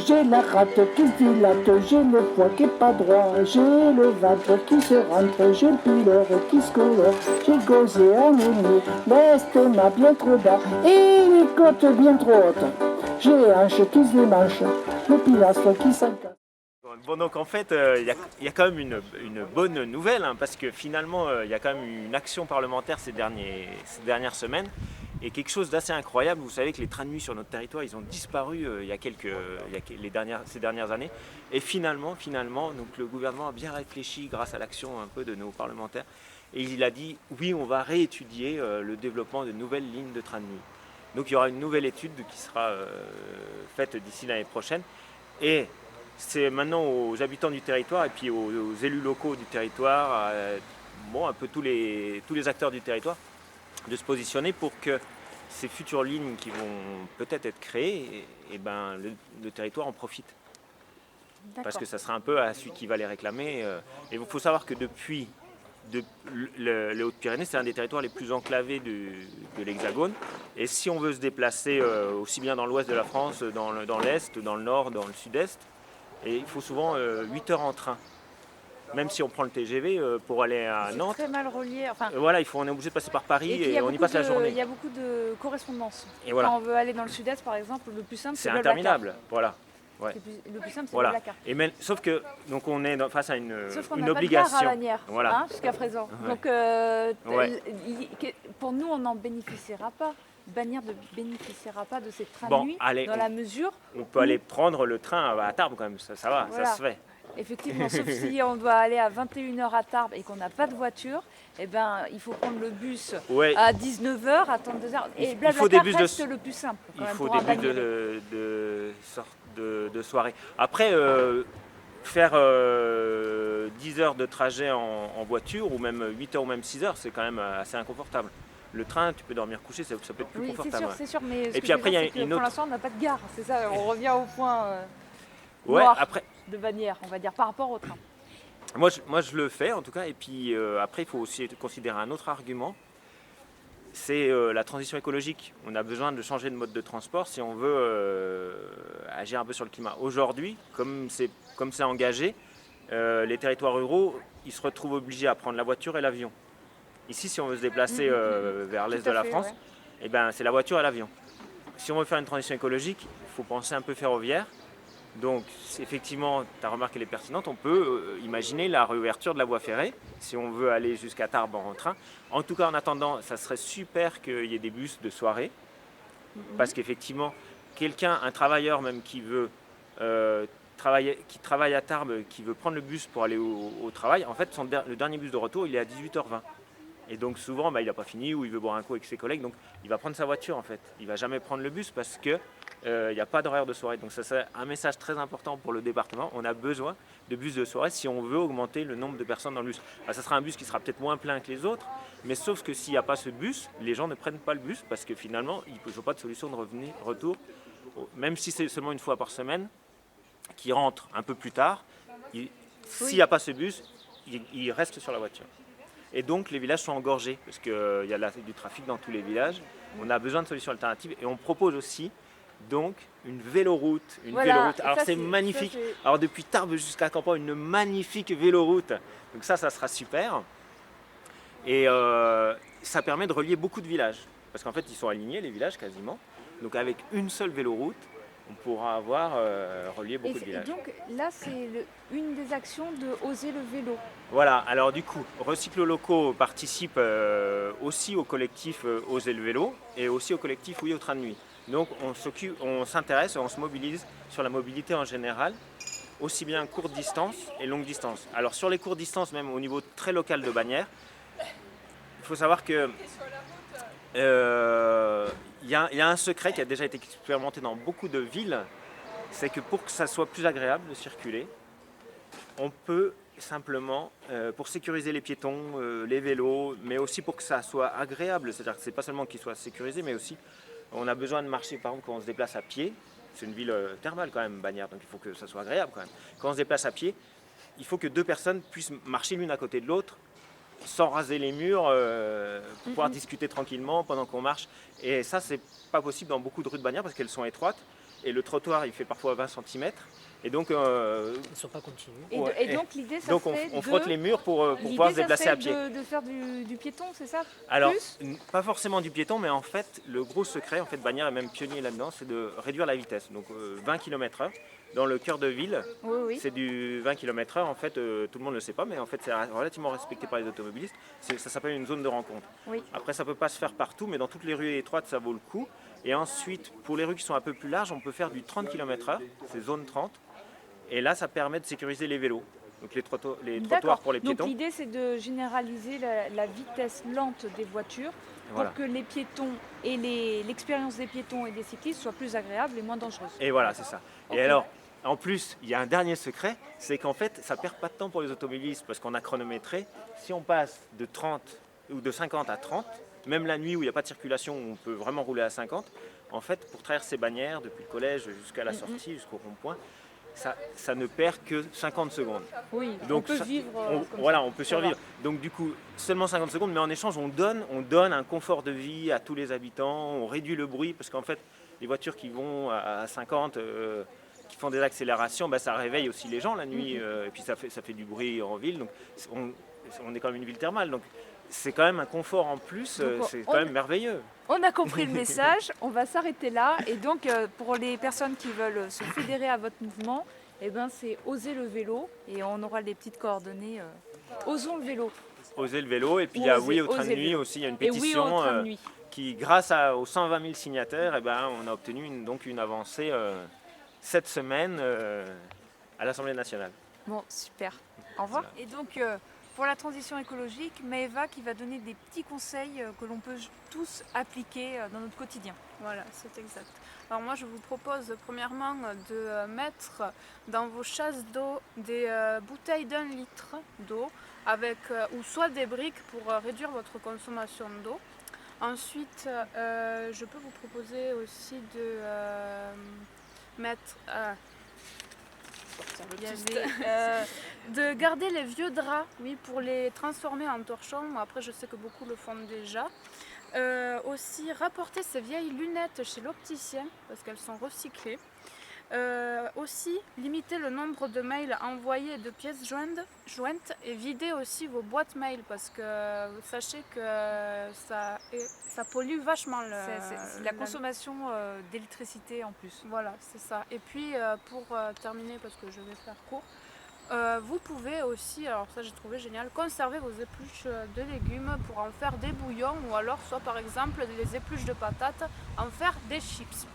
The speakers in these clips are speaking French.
J'ai la rate qui se dilate, j'ai le poids qui est pas droit, j'ai le ventre qui se rentre, j'ai le pylore qui se colore, j'ai gosé un aîné, l'estomac bien trop bas et les côtes bien trop hautes. J'ai les hanches qui se démanchent, le pilastre qui s'encasse. Bon, donc en fait, il y a quand même une bonne nouvelle, hein, parce que finalement, il y a quand même une action parlementaire ces dernières semaines, et quelque chose d'assez incroyable. Vous savez que les trains de nuit sur notre territoire, ils ont disparu ces dernières années, et finalement, donc le gouvernement a bien réfléchi grâce à l'action un peu de nos parlementaires, et il a dit oui, on va réétudier le développement de nouvelles lignes de trains de nuit. Donc il y aura une nouvelle étude qui sera faite d'ici l'année prochaine, et c'est maintenant aux habitants du territoire et puis aux élus locaux du territoire, bon, un peu tous les acteurs du territoire, de se positionner pour que ces futures lignes qui vont peut-être être créées, et ben, le territoire en profite. Parce que ça sera un peu à celui qui va les réclamer. Et il faut savoir que depuis les Hautes-Pyrénées, c'est un des territoires les plus enclavés de l'Hexagone. Et si on veut se déplacer aussi bien dans l'ouest de la France, dans l'est, dans le nord, dans le sud-est, et il faut souvent 8 heures en train. Même si on prend le TGV pour aller à Nantes. C'est très mal relié. Enfin, voilà, on est obligé de passer par Paris et on y passe la journée. Il y a beaucoup de correspondances. Et voilà. Quand on veut aller dans le sud-est, par exemple, le plus simple, c'est interminable. Voilà. Ouais. Le plus simple, c'est voilà. le Blacard. Sauf que donc on est face à une obligation. Pas de Bagnères, voilà. Hein, jusqu'à présent. Ouais. Donc, pour nous, on n'en bénéficiera pas. Bagnères ne bénéficiera pas de ces trains de nuit dans la mesure. On peut aller prendre le train à Tarbes quand même, ça va, voilà. Ça se fait. Effectivement, sauf si on doit aller à 21h à Tarbes et qu'on n'a pas de voiture, eh ben, il faut prendre le bus à 19h, attendre 2 heures. Et il faut des bus reste le plus simple. Il faut des bus de soirée. Après, faire 10 heures de trajet en voiture, ou même 8 heures ou même 6 heures, c'est quand même assez inconfortable. Le train, tu peux dormir couché, ça peut être plus confortable. C'est sûr, mais et puis après, il y a une autre. Pour l'instant, on n'a pas de gare, c'est ça, on revient au point après de Bagnères, on va dire, par rapport au train. Moi, je le fais en tout cas, et puis après, il faut aussi considérer un autre argument, c'est la transition écologique. On a besoin de changer de mode de transport si on veut agir un peu sur le climat. Aujourd'hui, comme c'est engagé, les territoires ruraux, ils se retrouvent obligés à prendre la voiture et l'avion. Ici, si on veut se déplacer vers l'est de la France, eh ben, c'est la voiture et l'avion. Si on veut faire une transition écologique, il faut penser un peu ferroviaire. Donc, effectivement, ta remarque elle est pertinente. On peut imaginer la réouverture de la voie ferrée si on veut aller jusqu'à Tarbes en train. En tout cas, en attendant, ça serait super qu'il y ait des bus de soirée. Parce qu'effectivement, un travailleur même qui veut qui travaille à Tarbes, qui veut prendre le bus pour aller au travail, en fait, le dernier bus de retour, il est à 18h20. Et donc souvent, il n'a pas fini ou il veut boire un coup avec ses collègues. Donc il va prendre sa voiture en fait. Il ne va jamais prendre le bus parce qu'il n'y a pas d'horaire de soirée. Donc ça c'est un message très important pour le département. On a besoin de bus de soirée si on veut augmenter le nombre de personnes dans le bus. Alors, ça sera un bus qui sera peut-être moins plein que les autres. Mais sauf que s'il n'y a pas ce bus, les gens ne prennent pas le bus parce que finalement, il ne faut pas de solution de retour. Même si c'est seulement une fois par semaine, qui rentre un peu plus tard, s'il n'y a pas ce bus, il reste sur la voiture. Et donc les villages sont engorgés parce qu'il y a du trafic dans tous les villages. On a besoin de solutions alternatives et on propose aussi donc une véloroute. Alors c'est magnifique. Alors depuis Tarbes jusqu'à Campan, une magnifique véloroute. Donc ça sera super. Et ça permet de relier beaucoup de villages. Parce qu'en fait ils sont alignés les villages quasiment. Donc avec une seule véloroute, on pourra avoir relié beaucoup de villages. Et donc là, c'est une des actions de Oser le vélo. Voilà, alors du coup, Recyclo Locaux participe aussi au collectif Oser le vélo et aussi au collectif Oui au train de nuit. Donc on s'intéresse, on se mobilise sur la mobilité en général, aussi bien courte distance et longue distance. Alors sur les courtes distances, même au niveau très local de Bagnères, il faut savoir que il y a un secret qui a déjà été expérimenté dans beaucoup de villes, c'est que pour que ça soit plus agréable de circuler, on peut simplement, pour sécuriser les piétons, les vélos, mais aussi pour que ça soit agréable, c'est-à-dire que c'est pas seulement qu'il soit sécurisé, mais aussi on a besoin de marcher, par exemple quand on se déplace à pied, c'est une ville thermale quand même, Bagnères, donc il faut que ça soit agréable quand même. Quand on se déplace à pied, il faut que 2 personnes puissent marcher l'une à côté de l'autre, sans raser les murs, pour pouvoir discuter tranquillement pendant qu'on marche. Et ça, c'est pas possible dans beaucoup de rues de Bagnères parce qu'elles sont étroites. et le trottoir il fait parfois 20 cm. Et donc, ils ne sont pas continus. Et donc l'idée, ça donc on frotte les murs pour pouvoir se déplacer à pied. De faire du piéton, c'est ça? Alors, pas forcément du piéton, mais en fait, le gros secret, Bagnères est même pionnier là-dedans, c'est de réduire la vitesse. Donc 20 km/h. Dans le cœur de ville, c'est du 20 km/h. En fait, tout le monde ne le sait pas, mais en fait, c'est relativement respecté par les automobilistes. Ça s'appelle une zone de rencontre. Oui. Après, ça ne peut pas se faire partout, mais dans toutes les rues étroites, ça vaut le coup. Et ensuite, pour les rues qui sont un peu plus larges, on peut faire du 30 km/h, c'est zone 30. Et là, ça permet de sécuriser les vélos, donc les trottoirs pour les piétons. Donc l'idée, c'est de généraliser la vitesse lente des voitures pour que les piétons et l'expérience des piétons et des cyclistes soit plus agréable et moins dangereuse. Et voilà, c'est ça. Okay. Et alors, en plus, il y a un dernier secret, c'est qu'en fait, ça ne perd pas de temps pour les automobilistes parce qu'on a chronométré. Si on passe de 30 ou de 50 à 30, même la nuit où il n'y a pas de circulation, où on peut vraiment rouler à 50, en fait, pour traverser Bagnères, depuis le collège jusqu'à la sortie, jusqu'au rond-point, ça ne perd que 50 secondes. Oui, donc on peut vivre. On peut survivre. Donc du coup, seulement 50 secondes, mais en échange, on donne un confort de vie à tous les habitants, on réduit le bruit, parce qu'en fait, les voitures qui vont à 50, qui font des accélérations, ça réveille aussi les gens la nuit, et puis ça fait du bruit en ville. Donc on est quand même une ville thermale, donc c'est quand même un confort en plus, c'est quand même merveilleux. On a compris le message, on va s'arrêter là. Et donc, pour les personnes qui veulent se fédérer à votre mouvement, c'est Oser le vélo. Et on aura les petites coordonnées. Osons le vélo. Oser le vélo. Et puis il y a Oui au train de nuit aussi. Il y a une pétition qui, grâce aux 120 000 signataires, on a obtenu une avancée cette semaine à l'Assemblée nationale. Bon, super. Au revoir. Et donc, pour la transition écologique, Maëva qui va donner des petits conseils que l'on peut tous appliquer dans notre quotidien. Voilà, c'est exact. Alors moi je vous propose premièrement de mettre dans vos chasses d'eau des bouteilles d'1 litre d'eau avec ou soit des briques pour réduire votre consommation d'eau. Ensuite, je peux vous proposer aussi de mettre... de garder les vieux draps, pour les transformer en torchons. Après, je sais que beaucoup le font déjà. Aussi, rapporter ces vieilles lunettes chez l'opticien parce qu'elles sont recyclées. Aussi, limiter le nombre de mails envoyés et de pièces jointes et vider aussi vos boîtes mail parce que sachez que ça pollue vachement la consommation d'électricité en plus. Voilà, c'est ça. Et puis pour terminer, parce que je vais faire court, vous pouvez aussi, alors ça j'ai trouvé génial, conserver vos épluches de légumes pour en faire des bouillons ou alors soit par exemple les épluches de patates en faire des chips.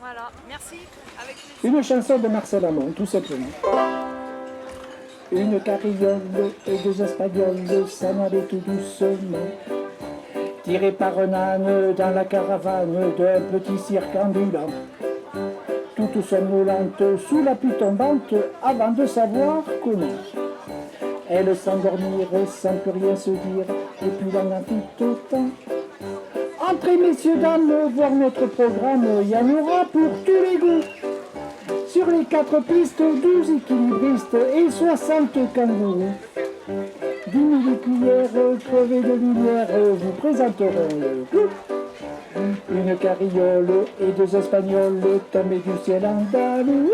Voilà, merci. Avec une chanson de Marcel Amont, tout simplement. Une carriole et 2 espagnols s'en allaient tout doucement, tirés par un âne dans la caravane d'un petit cirque ambulant. Toutes somnolentes sous la pluie tombante avant de savoir comment. Elles s'endormirent sans plus rien se dire, et puis l'on en fit autant. Entrez messieurs, dames, voir notre programme, il y en aura pour tous les goûts. Sur les 4 pistes, 12 équilibristes et 60 kangourous. 10 000 cuillères crevées de lumière vous présenteront le goût. Une carriole et 2 espagnols tombés du ciel andalou.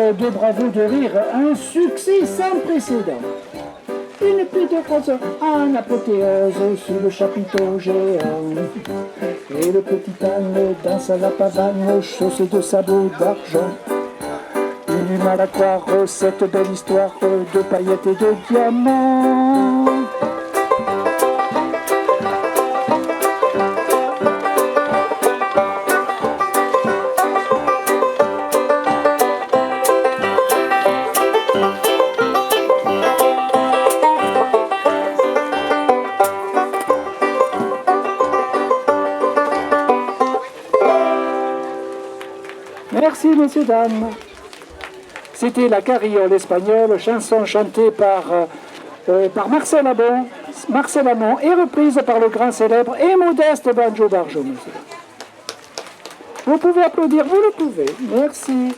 De bravo, de rire, un succès sans précédent. Une pluie de rose en apothéose sous le chapiteau géant. Et le petit âne danse à la pavane, chaussé de sabots d'argent. Il eut mal à croire cette belle histoire de paillettes et de diamants. Merci, messieurs, dames. C'était la Carriole espagnole, chanson chantée par Marcel Amont et reprise par le grand célèbre et modeste Banjo Barjo, messieurs. Vous pouvez applaudir, vous le pouvez. Merci.